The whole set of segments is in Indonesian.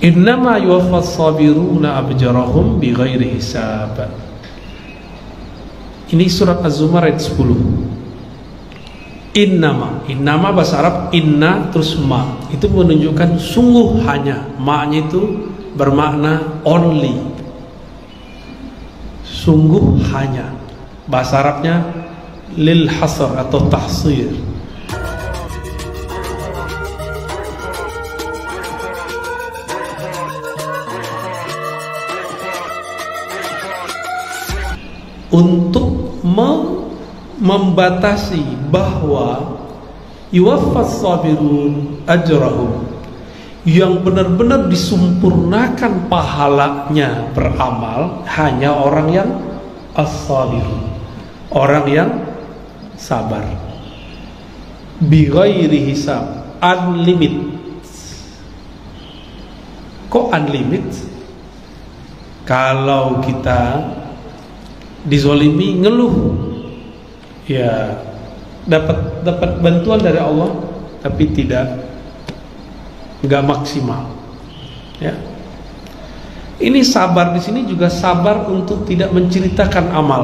Innama yuwaffas sabiruna ajrahum bighairi hisab. Ini surat Az-Zumar ayat 10. Innama bahasa Arab inna terus ma, itu menunjukkan sungguh hanya. Ma-nya itu bermakna only, sungguh hanya. Bahasa Arabnya lil hasr atau tahsir. Untuk membatasi bahwa yuwaffas sabirun ajrahum, yang benar-benar disempurnakan pahalanya beramal hanya orang yang as-sabirun, orang yang sabar. Bighairi hisab, unlimited. Kok unlimited? Kalau kita dizolimi ngeluh, ya dapat bantuan dari Allah, tapi nggak maksimal. Ya, ini sabar di sini juga sabar untuk tidak menceritakan amal.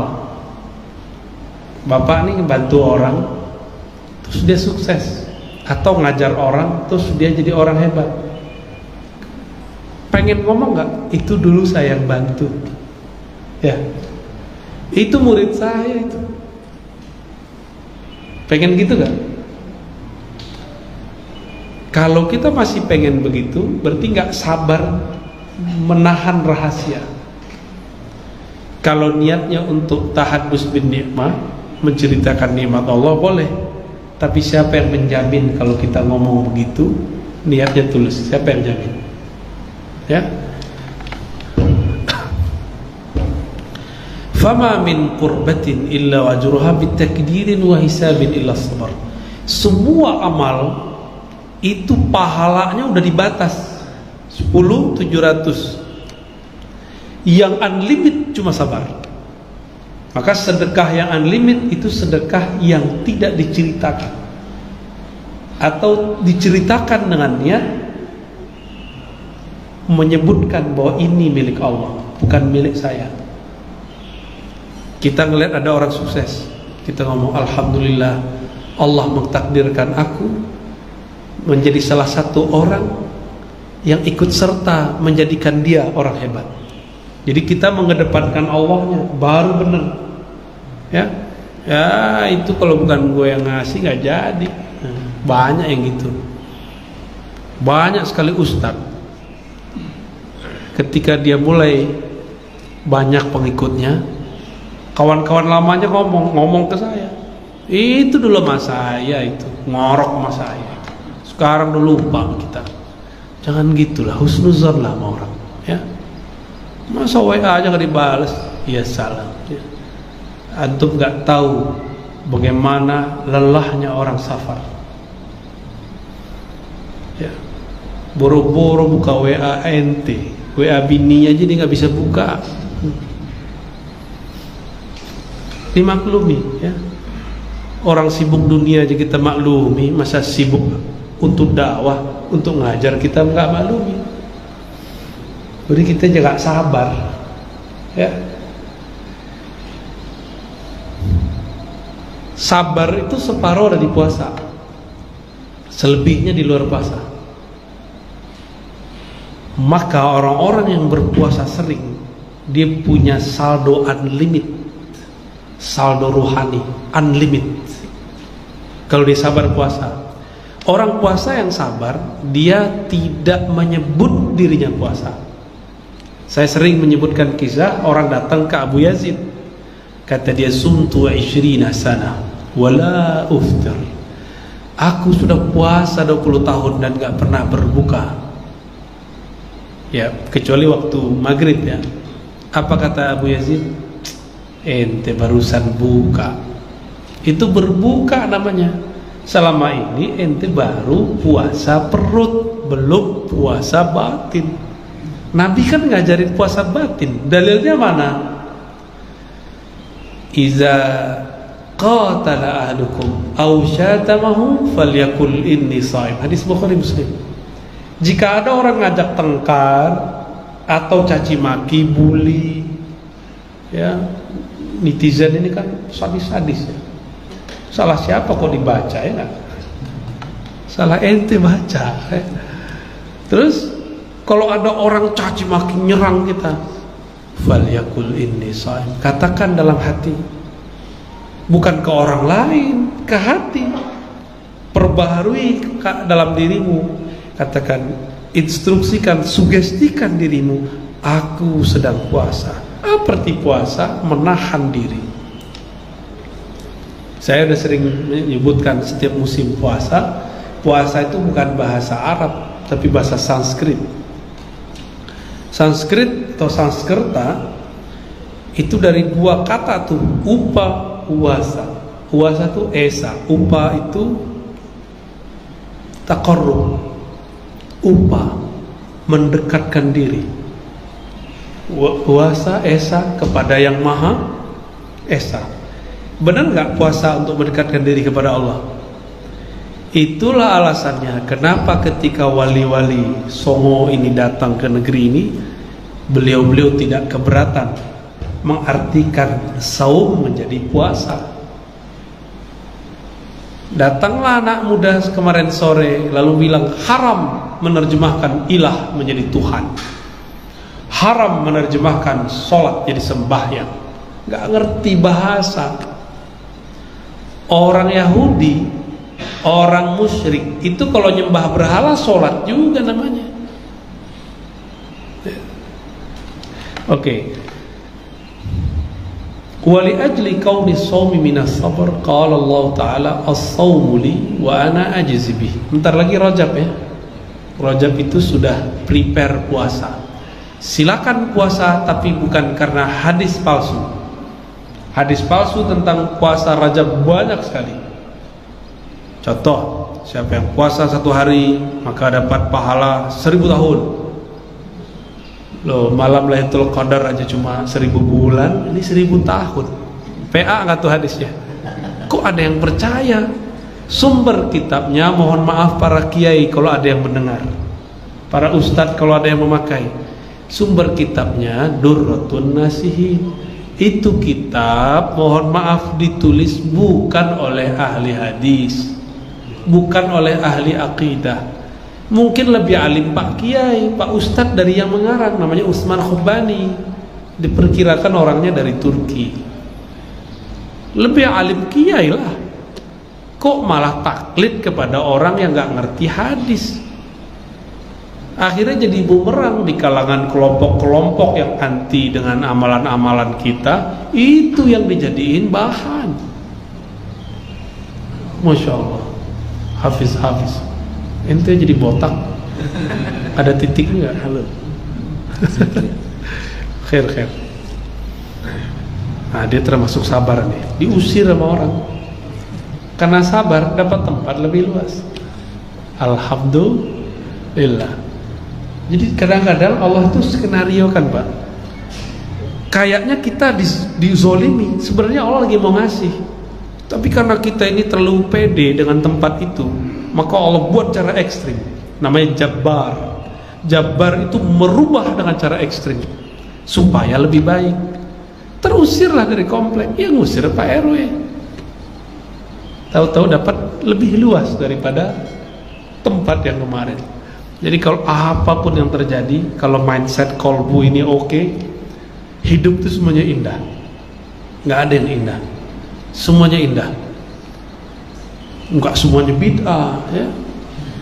Bapak ini ngebantu orang, terus dia sukses, atau ngajar orang, terus dia jadi orang hebat. Pengen ngomong nggak? Itu dulu saya yang bantu. Ya. Itu murid saya itu. Pengen gitu gak? Kalau kita masih pengen begitu, berarti gak sabar menahan rahasia. Kalau niatnya untuk tahadus bin nikmah, menceritakan nikmat Allah, boleh. Tapi siapa yang menjamin kalau kita ngomong begitu niatnya tulus? Siapa yang jamin? Ya. Fama min qurbatin illa wajruha bitakdirin wa hisabin illa sabar. Semua amal itu pahalanya udah dibatas 10.700. Yang unlimited cuma sabar. Maka sedekah yang unlimited itu sedekah yang tidak diceritakan, atau diceritakan dengan niat menyebutkan bahwa ini milik Allah, bukan milik saya. Kita ngelihat ada orang sukses, kita ngomong alhamdulillah, Allah mentakdirkan aku menjadi salah satu orang yang ikut serta menjadikan dia orang hebat. Jadi kita mengedepankan Allahnya, baru benar. Ya, itu kalau bukan gue yang ngasih nggak jadi. Banyak yang gitu. Banyak sekali ustadz, ketika dia mulai banyak pengikutnya, kawan-kawan lamanya ngomong ke saya, itu dulu mas saya itu ngorok mas saya, sekarang udah lupa kita. Jangan gitulah, husnuzon lah sama orang. Ya, masa WA aja gak dibales, ya salam. Ya. Antum gak tahu bagaimana lelahnya orang safar. Ya, boro-boro buka WA ente, WA bininya aja dia gak bisa buka. Dimaklumi, ya. Orang sibuk dunia aja kita maklumi, masa sibuk untuk dakwah, untuk ngajar kita nggak maklumi. Jadi kita juga sabar, ya. Sabar itu separuh ada di puasa, selebihnya di luar puasa. Maka orang-orang yang berpuasa sering, dia punya saldo unlimited, saldo rohani unlimited. Kalau dia sabar puasa, orang puasa yang sabar, dia tidak menyebut dirinya puasa. Saya sering menyebutkan kisah orang datang ke Abu Yazid, kata dia sumtu 20 sana wala uftir. Aku sudah puasa 20 tahun dan gak pernah berbuka. Ya, kecuali waktu maghrib ya. Apa kata Abu Yazid? Ente barusan buka. Itu berbuka namanya. Selama ini ente baru puasa perut, belum puasa batin. Nabi kan ngajarin puasa batin. Dalilnya mana? Iza qatala ahadukum aw syatamahu falyakul inni shaim. Hadis Bukhari Muslim. Jika ada orang ngajak tengkar atau caci maki, bully, ya netizen ini kan sadis-sadis ya. Salah siapa kok dibaca ya nggak? Salah ente baca. Ya. Terus kalau ada orang caci maki nyerang kita, falyakul inni shaim. Katakan dalam hati, bukan ke orang lain, ke hati. Perbaharui dalam dirimu. Katakan, instruksikan, sugestikan dirimu, aku sedang puasa. Apa arti puasa? Menahan diri. Saya sudah sering menyebutkan setiap musim puasa, puasa itu bukan bahasa Arab, tapi bahasa Sanskrit. Sanskrit atau Sanskerta itu dari dua kata tuh, upa, uasa. Uasa itu esa, upa itu taqarrub. Upa, mendekatkan diri. Puasa esa kepada yang maha esa. Benar nggak puasa untuk mendekatkan diri kepada Allah? Itulah alasannya kenapa ketika wali-wali Songo ini datang ke negeri ini, beliau-beliau tidak keberatan mengartikan saum menjadi puasa. Datanglah anak muda kemarin sore lalu bilang haram menerjemahkan ilah menjadi Tuhan, haram menerjemahkan sholat jadi sembahyang. Gak ngerti bahasa. Orang Yahudi, orang musyrik itu kalau nyembah berhala sholat juga namanya. Oke. Wali ajli kauni sawmi minas sabr, qala Allah Ta'ala as-sawmu li wa ana ajzi bih. Bentar lagi Rajab ya. Rajab itu sudah prepare puasa. Silakan puasa, tapi bukan karena hadis palsu. Hadis palsu tentang puasa Rajab banyak sekali. Contoh, siapa yang puasa 1 hari maka dapat pahala 1000 tahun. Loh, malam Lailatul Qadar aja cuma 1000 bulan, ini 1000 tahun. PA nggak tuh hadisnya? Kok ada yang percaya? Sumber kitabnya, mohon maaf para kiai kalau ada yang mendengar, para ustadz kalau ada yang memakai. Sumber kitabnya Durratun Nasihin. Itu kitab, mohon maaf, ditulis bukan oleh ahli hadis, bukan oleh ahli akidah. Mungkin lebih alim Pak Kiai, Pak Ustadz dari yang mengarang, namanya Utsman Khubani, diperkirakan orangnya dari Turki. Lebih alim Kiai lah. Kok malah taklid kepada orang yang gak ngerti hadis? Akhirnya jadi bumerang di kalangan kelompok-kelompok yang anti dengan amalan-amalan kita. Itu yang dijadiin bahan. Masya Allah. Hafiz. Ente jadi botak. Ada titik enggak? Halo. Khair. Nah, dia termasuk sabar nih. Diusir sama orang. Karena sabar dapat tempat lebih luas. Alhamdulillah. Jadi kadang-kadang Allah itu skenario kan Pak. Kayaknya kita dizolimi, sebenarnya Allah lagi mau ngasih. Tapi karena kita ini terlalu pede dengan tempat itu, maka Allah buat cara ekstrim. Namanya Jabbar. Jabbar itu merubah dengan cara ekstrim supaya lebih baik. Terusirlah dari komplek. Ya ngusir Pak RW. Tahu-tahu dapat lebih luas daripada tempat yang kemarin. Jadi kalau apapun yang terjadi, kalau mindset kolbu ini oke, hidup itu semuanya indah. Nggak ada yang indah. Semuanya indah. Enggak semuanya bid'ah ya.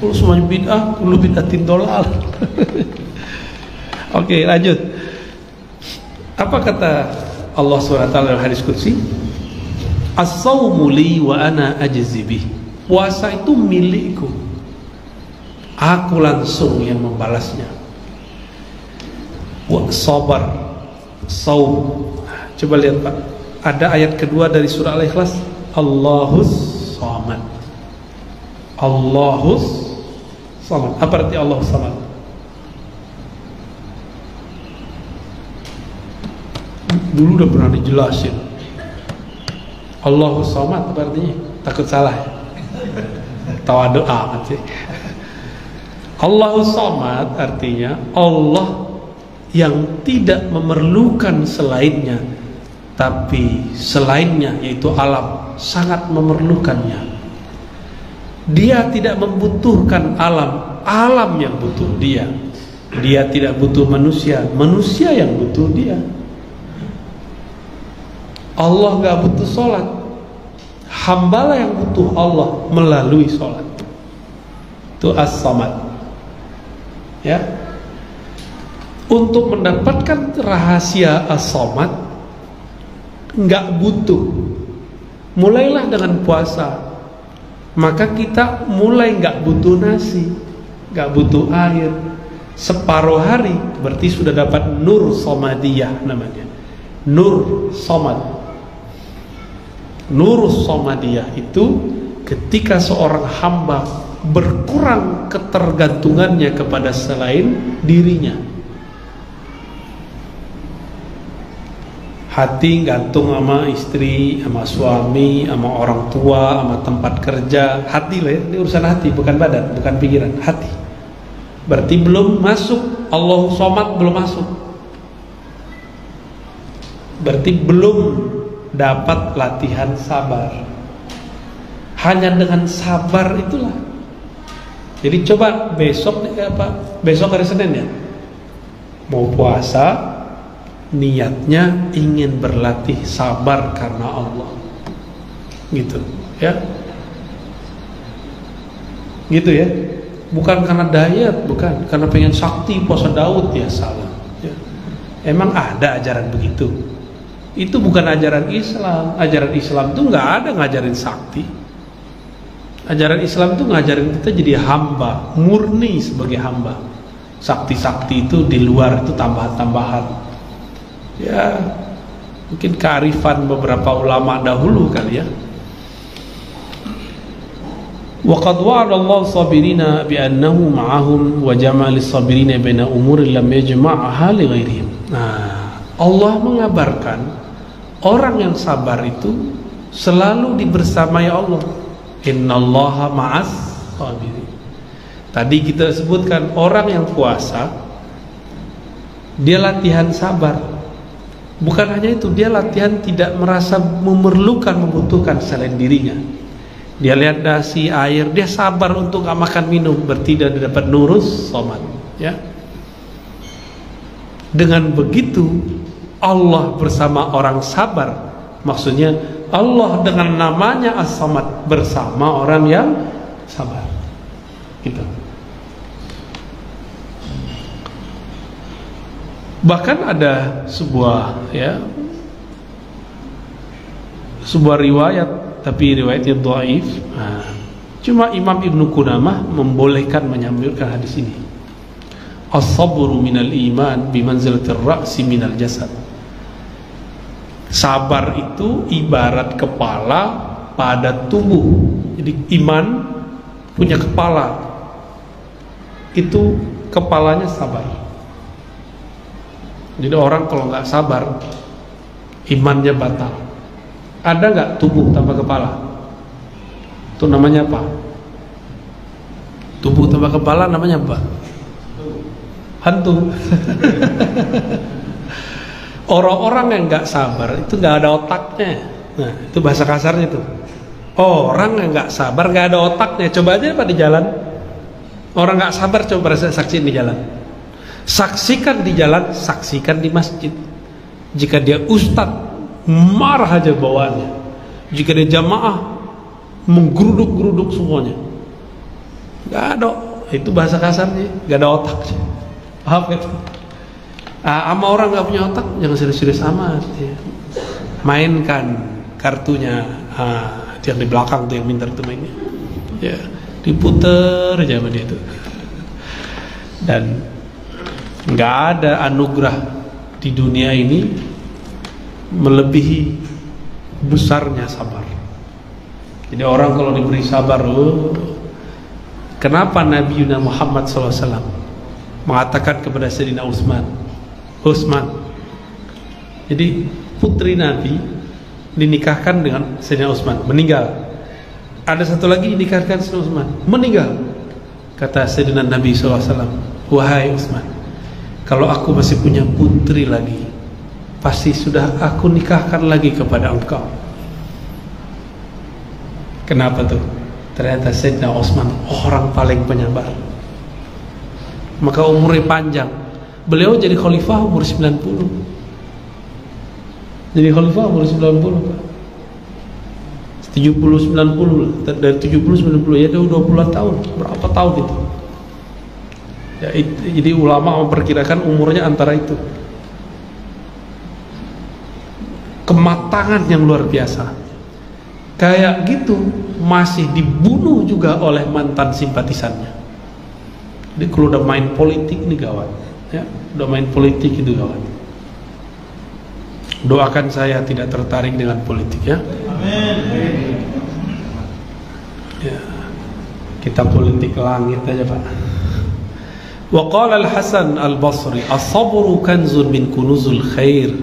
Kalau semuanya bid'ah, lu bid'atin dolal. Oke, lanjut. Apa kata Allah SWT dalam hadis qudsi? As-sawmu li wa ana ajzi bih. Puasa itu milikku. Aku langsung yang membalasnya. Wa sabar, saum. Coba lihat Pak. Ada ayat kedua dari surah Al-Ikhlas. Allahus Samad. Allahus Samad. Apa arti Allahus Samad? Dulu udah pernah dijelasin. Allahus Samad apa artinya? Takut salah ya? Tawadu amat sih. Allahus Samad artinya Allah yang tidak memerlukan selainnya, tapi selainnya yaitu alam sangat memerlukannya. Dia tidak membutuhkan alam, alam yang butuh dia. Dia tidak butuh manusia, manusia yang butuh dia. Allah gak butuh sholat, hambalah yang butuh Allah melalui sholat. Itu As-Samad. Ya, untuk mendapatkan rahasia As-Samad nggak butuh. Mulailah dengan puasa, maka kita mulai nggak butuh nasi, nggak butuh air. Separuh hari berarti sudah dapat nur Samadiyah namanya. Nur Samad. Nur Samadiyah itu ketika seorang hamba berkurang ketergantungannya kepada selain dirinya. Hati gantung sama istri, sama suami, sama orang tua, sama tempat kerja. Hati lah ya, ini urusan hati, bukan badan, bukan pikiran, hati. Berarti belum masuk, Allahus Samad belum masuk. Berarti belum dapat latihan sabar. Hanya dengan sabar itulah. Jadi coba besok besok hari Senin ya, mau puasa, niatnya ingin berlatih sabar karena Allah, gitu ya, gitu ya, bukan karena diet, bukan karena pengen sakti puasa Daud ya, salah ya. Emang ada ajaran begitu? Itu bukan ajaran Islam. Ajaran Islam tuh nggak ada ngajarin sakti. Ajaran Islam itu ngajarin kita jadi hamba, murni sebagai hamba. Sakti-sakti itu di luar, itu tambahan-tambahan. Ya, mungkin kearifan beberapa ulama dahulu kali ya. Wa qad wa'ada Allah sabirina bi annahu ma'ahum wa jama'a lis-sabirina baina umuri lam yajma'ha li ghairihim. Nah, Allah mengabarkan orang yang sabar itu selalu dibersamai Allah. Innallaha ma'as sabirin. Tadi kita sebutkan orang yang puasa dia latihan sabar. Bukan hanya itu, dia latihan tidak merasa membutuhkan selain dirinya. Dia lihat nasi, air, dia sabar untuk gak makan minum, berarti dia dapat nurus Samad ya. Dengan begitu Allah bersama orang sabar, maksudnya Allah dengan namanya As-Samad bersama orang yang sabar, gitu. Bahkan ada sebuah riwayat, tapi riwayatnya dhaif. Cuma Imam Ibnu Qudamah membolehkan menyambungkan hadis ini. As-sabru minal iman bimanzilatir ra'si minal jasad. Sabar itu ibarat kepala pada tubuh. Jadi iman punya kepala, itu kepalanya sabar. Jadi orang kalau nggak sabar, imannya batal. Ada nggak tubuh tanpa kepala? Itu namanya apa? Tubuh tanpa kepala namanya apa? Hantu. Orang-orang yang nggak sabar itu nggak ada otaknya. Nah, itu bahasa kasarnya tuh. Orang yang nggak sabar nggak ada otaknya. Coba aja Pak di jalan. Orang nggak sabar coba saksikan di jalan. Saksikan di jalan, saksikan di masjid. Jika dia ustadz, marah aja bawaannya. Jika dia jamaah, menggeruduk-geruduk semuanya. Nggak ada. Itu bahasa kasarnya. Nggak ada otaknya. Paham gitu? Sama orang nggak punya otak jangan serius-serius amat ya. Mainkan kartunya, yang di belakang tuh yang minta itu mainnya ya, diputer aja sama dia tuh. Dan nggak ada anugerah di dunia ini melebihi besarnya sabar. Jadi orang kalau diberi sabar, kenapa Nabi Muhammad SAW mengatakan kepada Sayyidina Utsman, jadi putri Nabi dinikahkan dengan Sayyidina Utsman, meninggal. Ada satu lagi dinikahkan Sayyidina Utsman, meninggal. Kata Sayyidina Nabi SAW, wahai Utsman, kalau aku masih punya putri lagi, pasti sudah aku nikahkan lagi kepada engkau. Kenapa tuh? Ternyata Sayyidina Utsman orang paling penyabar, maka umurnya panjang. Beliau jadi khalifah umur 90. Jadi khalifah umur 90, Pak. 70-90, dari 70-90 ya udah 20 tahun. Berapa tahun itu? Ya, jadi ulama memperkirakan umurnya antara itu. Kematangan yang luar biasa. Kayak gitu masih dibunuh juga oleh mantan simpatisannya. Jadi kalau udah main politik ini gawat, ya, udah main politik itu gawat. Doakan saya tidak tertarik dengan politik, ya. Amin. Ya, kita politik langit aja, Pak. Wa qala al-Hasan al-Basri, as-sabru kanzun min kunuzul khair,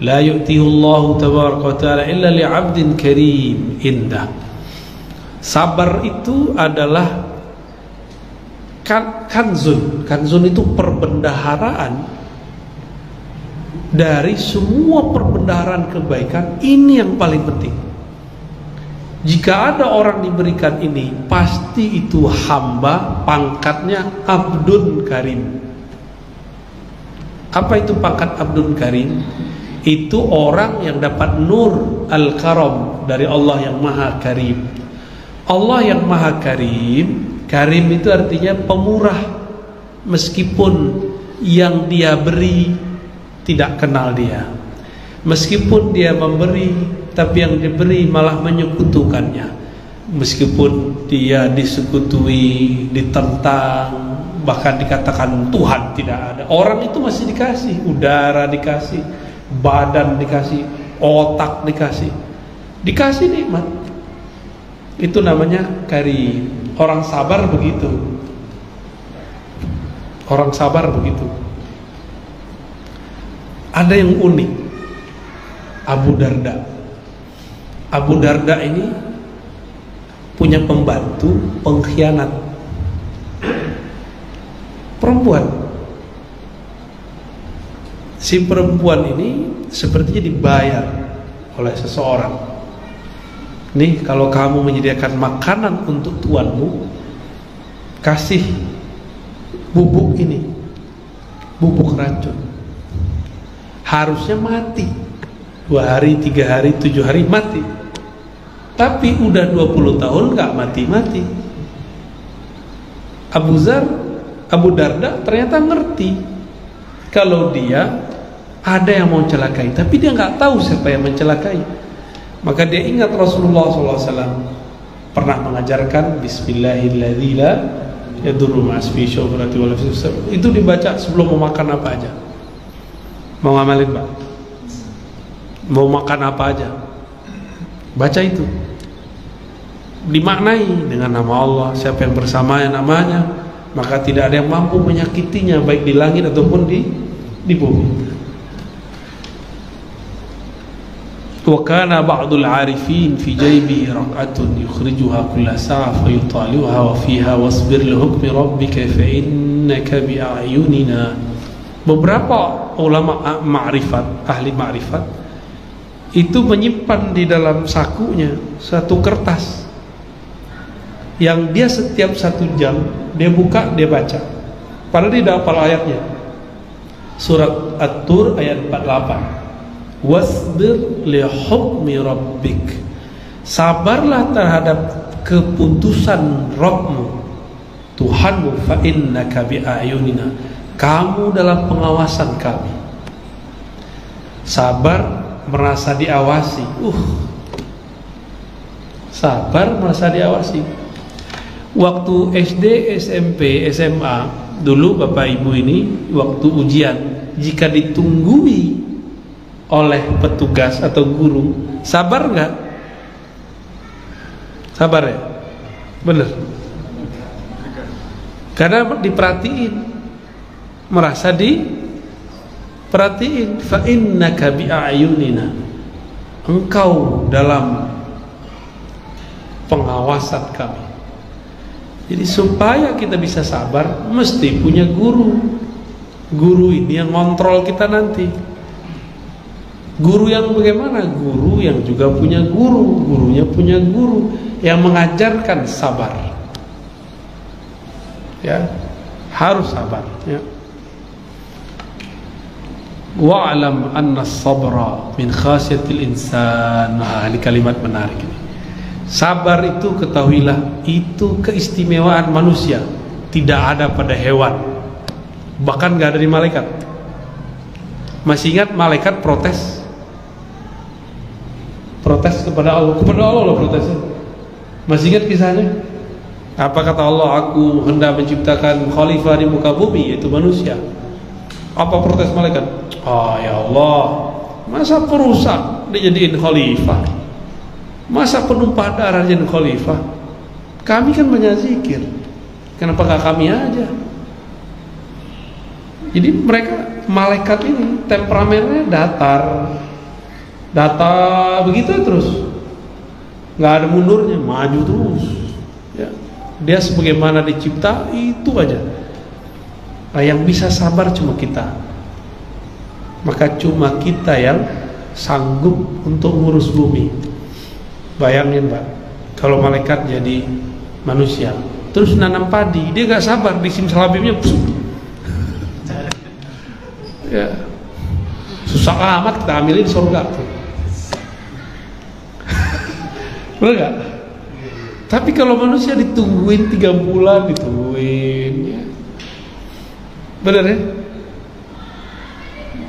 la yu'tihi Allah tabaraka wa ta'ala illa li'abdin karim indah. Sabar itu adalah kanzun. Kanzun itu perbendaharaan. Dari semua perbendaharaan kebaikan, ini yang paling penting. Jika ada orang diberikan ini, pasti itu hamba, pangkatnya abdun karim. Apa itu pangkat abdun karim? Itu orang yang dapat nur al-karam dari Allah yang maha karim. Allah yang maha karim, karim itu artinya pemurah. Meskipun yang dia beri tidak kenal dia, meskipun dia memberi, tapi yang diberi malah menyekutukannya. Meskipun dia disekutui, ditentang, bahkan dikatakan Tuhan tidak ada, orang itu masih dikasih udara, dikasih badan, dikasih otak, dikasih nikmat. Itu namanya karim. Orang sabar begitu. Orang sabar begitu. Ada yang unik, Abu Darda. Abu Darda ini punya pembantu pengkhianat, perempuan. Si perempuan ini sepertinya dibayar oleh seseorang. Nih, kalau kamu menyediakan makanan untuk tuanmu, kasih bubuk ini, bubuk racun. Harusnya mati 2 hari, 3 hari, 7 hari mati. Tapi udah 20 tahun gak mati-mati. Abu Darda ternyata ngerti kalau dia ada yang mau celakai, tapi dia gak tahu siapa yang mencelakai. Maka dia ingat Rasulullah SAW pernah mengajarkan Bismillahirrahmanirrahim la yadurru ma'asfi syawrati wal fisab. Itu dibaca sebelum mau makan apa aja. Mau ngamalin, Pak? Mau makan apa aja, baca itu. Dimaknai dengan nama Allah, siapa yang bersama yang namanya, maka tidak ada yang mampu menyakitinya, baik di langit ataupun di bumi. Wa kana ba'dul 'arifin fi jaybihi rak'atun yukhrijuha kulla sa'a fayutali'uha wa fiha wasbir li hukmi rabbika fa innaka bi a'yunina. Beberapa ulama ma'rifat, ahli ma'rifat, itu menyimpan di dalam sakunya satu kertas yang dia setiap 1 jam dia buka, dia baca. Padahal dia hafal ayatnya. Surat At-Tur ayat 48. Wasbir li hukmi rabbik. Sabarlah terhadap keputusan Rabbmu, Tuhanmu, fa innaka bi a'yunina. Kamu dalam pengawasan kami. Sabar merasa diawasi. Sabar merasa diawasi. Waktu SD, SMP, SMA, dulu Bapak Ibu ini waktu ujian, jika ditunggui oleh petugas atau guru, sabar nggak? Sabar ya? Bener. Karena diperhatiin, merasa diperhatiin. Fa innaka bi a'yunina. Engkau dalam pengawasan kami. Jadi supaya kita bisa sabar, mesti punya guru. Guru ini yang ngontrol kita nanti. Guru yang bagaimana? Guru yang juga punya guru, gurunya punya guru yang mengajarkan sabar. Ya, harus sabar. Ya. Wa'lam anna as-sabra min khasyatil insan. Nah, ini kalimat menarik ini. Sabar itu, ketahuilah, itu keistimewaan manusia. Tidak ada pada hewan, bahkan gak ada di malaikat. Masih ingat malaikat protes kepada Allah loh protesnya. Masih ingat kisahnya? Apa kata Allah? Aku hendak menciptakan khalifah di muka bumi, yaitu manusia. Apa protes malaikat? Ya Allah, masa perusak dijadiin khalifah, masa penumpah darah jadi khalifah? Kami kan banyak zikir, kenapa gak kami aja? Jadi mereka, malaikat ini temperamennya datar begitu terus, nggak ada mundurnya, maju terus. Ya. Dia sebagaimana dicipta itu aja. Nah, yang bisa sabar cuma kita. Maka cuma kita yang sanggup untuk ngurus bumi. Bayangin Pak, kalau malaikat jadi manusia terus nanam padi, dia gak sabar, di simsalabimnya ya, susah amat kita ambilin surga tuh. Bener gak? Tapi kalau manusia ditungguin 3 bulan, ditungguin ya. Bener ya?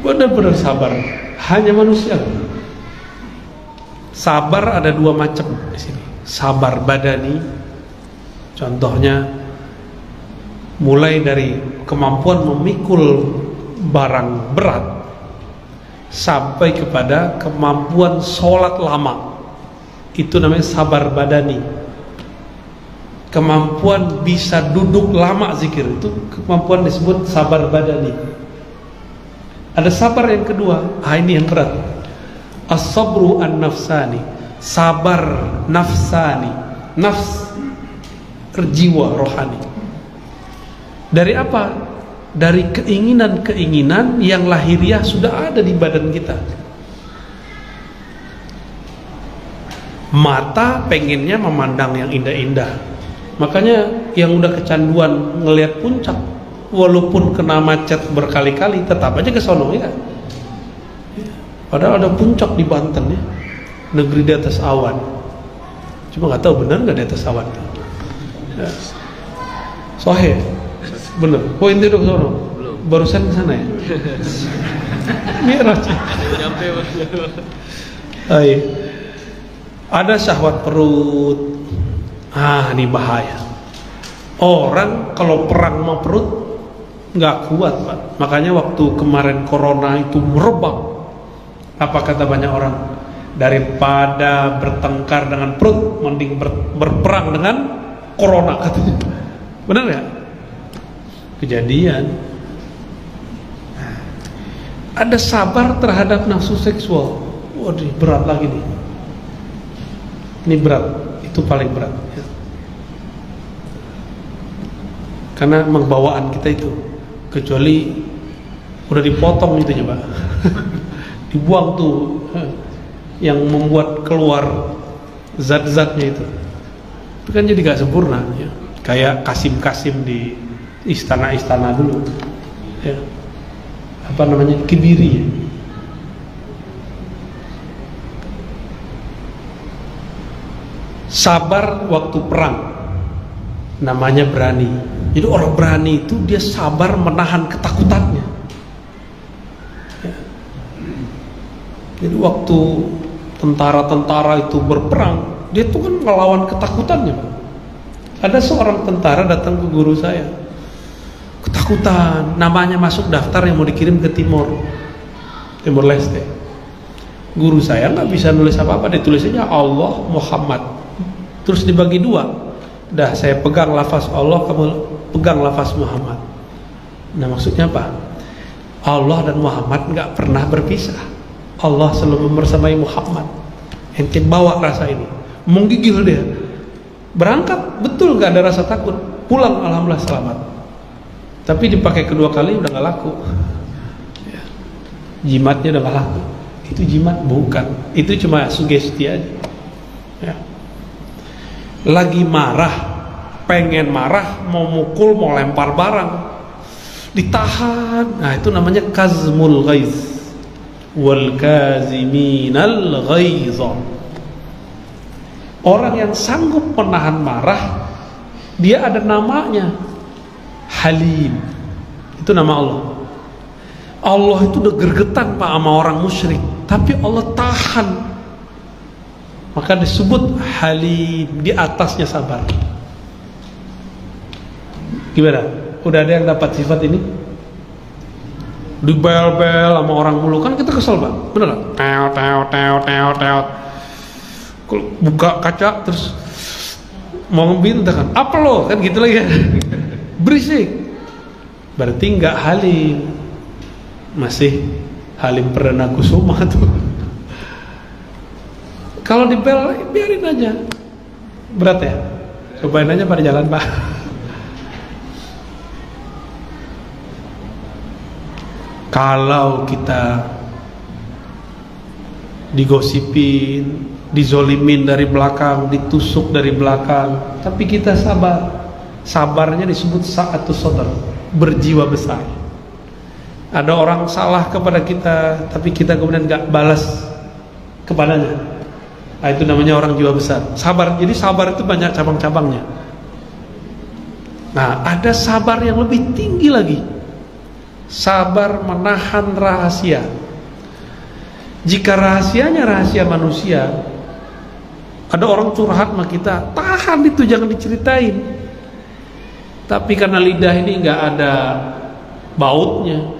Benar-benar sabar. Hanya manusia. Sabar ada 2 macam di sini. Sabar badani, contohnya mulai dari kemampuan memikul barang berat sampai kepada kemampuan sholat lama. Itu namanya sabar badani. Kemampuan bisa duduk lama zikir, itu kemampuan disebut sabar badani. Ada sabar yang kedua, ini yang berat. As-sabru an-nafsani, sabar nafsani, nafs, jiwa rohani. Dari apa? Dari keinginan-keinginan yang lahiriah sudah ada di badan kita. Mata pengennya memandang yang indah-indah, makanya yang udah kecanduan ngelihat puncak, walaupun kena macet berkali-kali tetap aja ke sono ya. Padahal ada puncak di Banten ya, negeri di atas awan. Cuma nggak tahu benar nggak di atas awan. Ya. Sohe, bener. Oh inti udah ke sono? Barusan ke sana ya. Miraj. Ada syahwat perut. Ini bahaya. Orang kalau perang sama perut nggak kuat Pak. Makanya waktu kemarin corona itu merebak, apa kata banyak orang? Daripada bertengkar dengan perut, mending berperang dengan corona katanya. Benar nggak? Kejadian. Ada sabar terhadap nafsu seksual. Waduh, berat lagi nih. Ini berat, itu paling berat ya. Karena memang bawaan kita itu, kecuali udah dipotong itunya Pak. Dibuang tuh yang membuat keluar zat-zatnya itu kan jadi gak sempurna ya. Kayak Kasim di istana-istana dulu ya. Apa namanya, Kibiri ya. Sabar waktu perang namanya berani. Jadi orang berani itu dia sabar menahan ketakutannya ya. Jadi waktu tentara-tentara itu berperang, dia tuh kan melawan ketakutannya. Ada seorang tentara datang ke guru saya, ketakutan, namanya masuk daftar yang mau dikirim ke Timor Leste. Guru saya nggak bisa nulis apa-apa, ditulisnya Allah Muhammad, terus dibagi 2. Dah saya pegang lafaz Allah, kamu pegang lafaz Muhammad. Nah maksudnya apa? Allah dan Muhammad nggak pernah berpisah. Allah selalu membersamai Muhammad. Ente bawa rasa ini, menggigil dia. Berangkat betul nggak ada rasa takut. pulang alhamdulillah selamat. Tapi dipakai kedua kali udah nggak laku. Ya. Jimatnya udah nggak laku. Itu jimat bukan. Itu cuma sugesti aja. Ya. Lagi marah, pengen marah, mau mukul, mau lempar barang, ditahan. Nah itu namanya kazmul ghaiz. Wal kaziminal ghaiza. Orang yang sanggup menahan marah, dia ada namanya, Halim. Itu nama Allah. Allah itu udah gergetan Pak sama orang musyrik, tapi Allah tahan. Maka disebut Halim, di atasnya sabar. Gimana? Udah ada yang dapat sifat ini? Dibel-bel sama orang mulu, kan kita kesel Pak, bener gak? Teot. Buka kaca terus mau ngebintang kan, apa lo? Kan gitu lagi kan. Berisik. Berarti nggak halim. Masih Halim Perdana Kusuma tuh. Kalau dibel biarin aja. Berat ya? Cobain aja pada jalan Pak. Kalau kita digosipin, dizolimin dari belakang, ditusuk dari belakang, tapi kita sabar. Sabarnya disebut sa'atus sadar, berjiwa besar. Ada orang salah kepada kita, tapi kita kemudian gak balas kepadanya. Nah, itu namanya orang jiwa besar. Sabar. Jadi sabar itu banyak cabang-cabangnya. Nah, ada sabar yang lebih tinggi lagi. Sabar menahan rahasia. Jika rahasianya rahasia manusia, ada orang curhat sama kita, tahan itu, jangan diceritain. Tapi karena lidah ini nggak ada bautnya,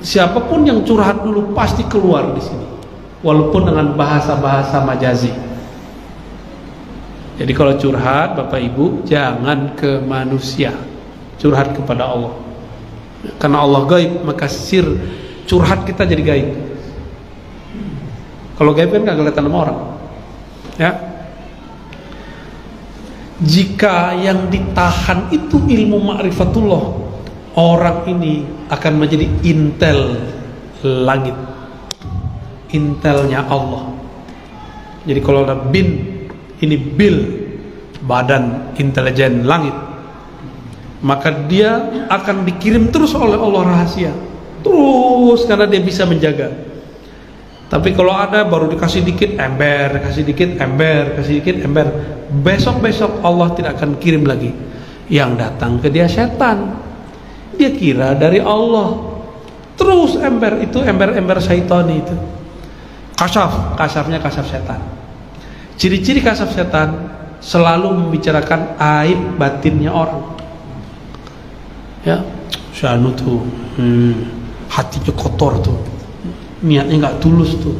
siapapun yang curhat dulu pasti keluar di sini, walaupun dengan bahasa-bahasa majazi. Jadi kalau curhat Bapak Ibu jangan ke manusia, curhat kepada Allah. Karena Allah gaib, maka sir curhat kita jadi gaib. Kalau gaib kan nggak kelihatan sama orang. Ya. Jika yang ditahan itu ilmu ma'rifatullah, orang ini akan menjadi intel langit, intelnya Allah. Jadi kalau ada bin, ini bil, badan intelijen langit, maka dia akan dikirim terus oleh Allah rahasia, terus, karena dia bisa menjaga. Tapi kalau ada baru dikasih dikit ember, kasih dikit ember, kasih dikit ember, besok-besok Allah tidak akan kirim lagi. Yang datang ke dia setan, dia kira dari Allah, terus ember itu ember-ember syaitani itu. Kasafnya kasaf setan. Ciri-ciri kasaf setan selalu membicarakan aib batinnya orang. Ya, syanu tuh, hatinya kotor tuh, niatnya nggak tulus tuh.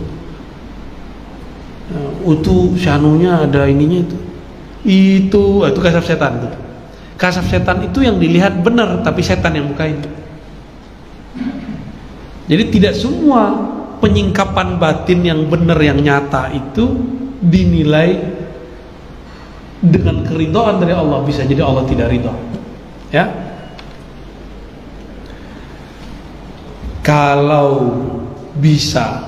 Itu syanunya ada ininya itu kasaf setan tuh. Kasaf setan itu yang dilihat benar, tapi setan yang bukain. Jadi tidak semua penyingkapan batin yang benar, yang nyata itu dinilai dengan keridhaan dari Allah. Bisa jadi Allah tidak ridha. Ya. Kalau bisa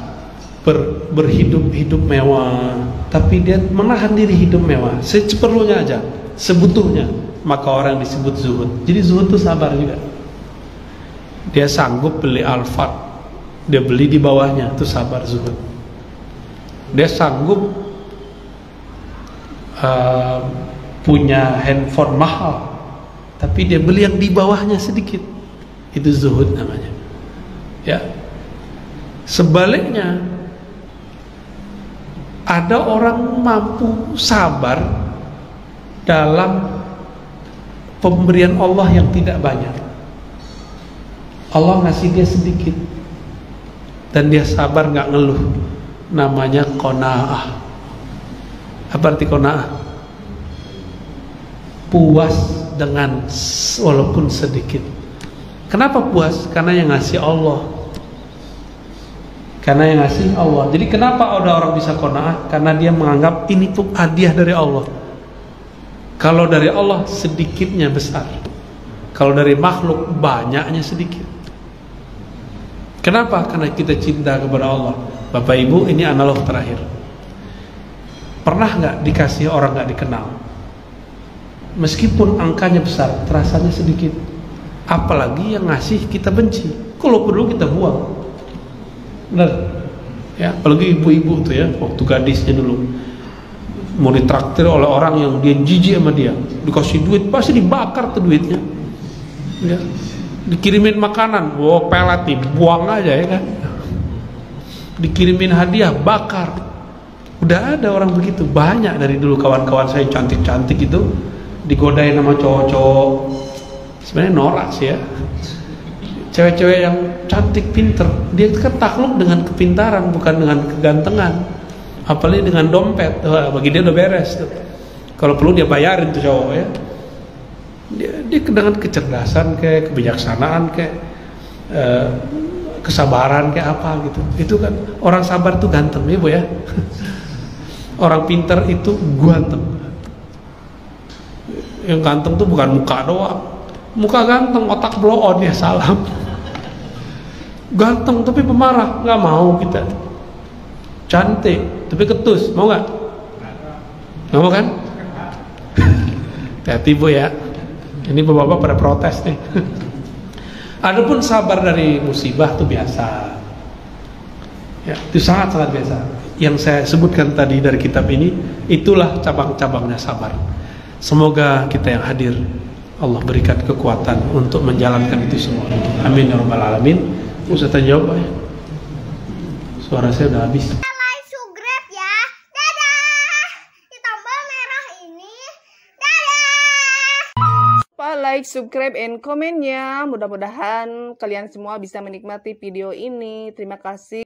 berhidup mewah, tapi dia menahan diri hidup mewah seperlunya aja, sebutuhnya, maka orang disebut zuhud. Jadi zuhud itu sabar juga. Dia sanggup beli Alphard, dia beli di bawahnya, itu sabar zuhud. Dia sanggup punya handphone mahal, tapi dia beli yang di bawahnya sedikit, itu zuhud namanya. Ya. Sebaliknya, ada orang mampu sabar dalam pemberian Allah yang tidak banyak. Allah ngasih dia sedikit dan dia sabar, nggak ngeluh. Namanya qanaah. Apa arti qanaah? Puas dengan walaupun sedikit. Kenapa puas? Karena yang ngasih Allah. Karena yang ngasih Allah. Jadi kenapa ada orang bisa qanaah? Karena dia menganggap ini tuh hadiah dari Allah. Kalau dari Allah sedikitnya besar, kalau dari makhluk banyaknya sedikit. Kenapa? Karena kita cinta kepada Allah. Bapak Ibu, ini analog terakhir. Pernah nggak dikasih orang nggak dikenal, meskipun angkanya besar, terasanya sedikit. Apalagi yang ngasih kita benci, kalau perlu kita buang. Benar? Ya, apalagi ibu-ibu tuh ya, waktu gadisnya dulu mau ditraktir oleh orang yang dia jijik sama dia, dikasih duit pasti dibakar tuh duitnya. Ya. Dikirimin makanan, wow pelet nih, buang aja ya kan. Dikirimin hadiah, bakar. Udah ada orang begitu, banyak dari dulu kawan-kawan saya cantik-cantik itu digodain sama cowok-cowok. Sebenarnya norak sih ya. Cewek-cewek yang cantik, pinter, dia kan takluk dengan kepintaran, bukan dengan kegantengan. Apalagi dengan dompet, wah, bagi dia udah beres tuh. Kalau perlu dia bayarin tuh cowok ya. Dia dengan kecerdasan kayak kebijaksanaan kayak kesabaran kayak apa gitu. Itu kan orang sabar tuh ganteng ya Bu ya. Orang pintar itu ganteng. Yang ganteng tuh bukan muka doang. Muka ganteng, otak blow on ya salam. Ganteng tapi pemarah, nggak mau kita. Cantik tapi ketus, mau nggak? Nggak mau kan? Hati-hati Bu ya. Ini bapak-bapak pada protes nih. Adapun sabar dari musibah itu biasa. Ya, itu sangat-sangat biasa. Yang saya sebutkan tadi dari kitab ini, itulah cabang-cabangnya sabar. Semoga kita yang hadir Allah berikan kekuatan untuk menjalankan itu semua. Amin ya rabbal alamin. Ustaz jawab ya. Suara saya udah habis. Like, subscribe ya. Dadah. Di tombol merah ini. Dadah. Like, subscribe, and komen ya. Mudah-mudahan kalian semua bisa menikmati video ini. Terima kasih.